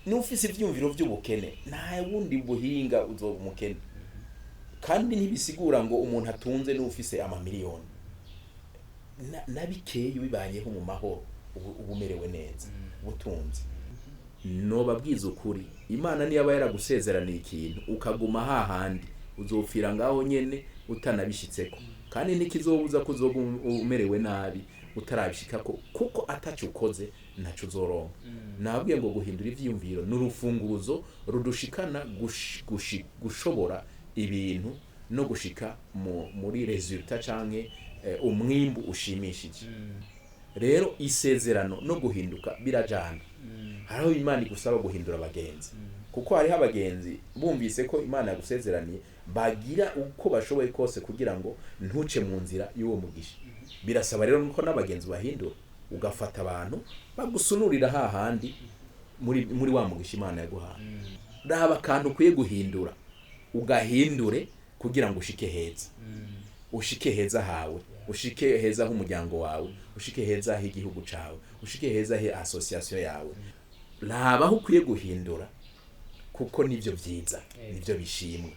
n'ufise ivyumviro vy'ubukene nta wundi buhinga uzoba umukene kandi ntibisigura ngo umuntu atunze n'ufise amamiliyoni nabikeye bibanyeho mu mahoro ubumerewe neza ubutunzi nobabwiza ukuri Imana niyo aba yaragusezeraniye ikintu ukaguma hahandi uzopfira ngaho nyene utanabishitseko kandi ntikizobuza ko uzoba umerewe nabi utarabishikako kuko atacu ukoze ntacu uzoronka nabwiye ngo guhindura ivyiyumviro n'urufunguruzo rudushikana gushobora ibintu no gushika muri resultat canke umwimbu ushimishije rero isezerano no guhinduka birajana hariho Imana igusaba guhindura abagenzi kuko hariho abagenzi bumvise ko Imana yagusezeraniye bagira uko bashoboye kose kugira ngo ntuce mu nzira y'uwo mugisha birasaba rero nuko n'abagenzi bahindura ugafata abantu bagusunurira hahandi muri wa mugisha Imana yaguhaye raba kantu ukwiye guhindura ugahindure kugira ngo ushike heza ushike heza hawe ushike heza h'umuryango wawe ushike heza h'igihugu cawe ushike heza he association yawe raba aho ukwiye guhindura kuko nivyo vyiza nivyo bishimwe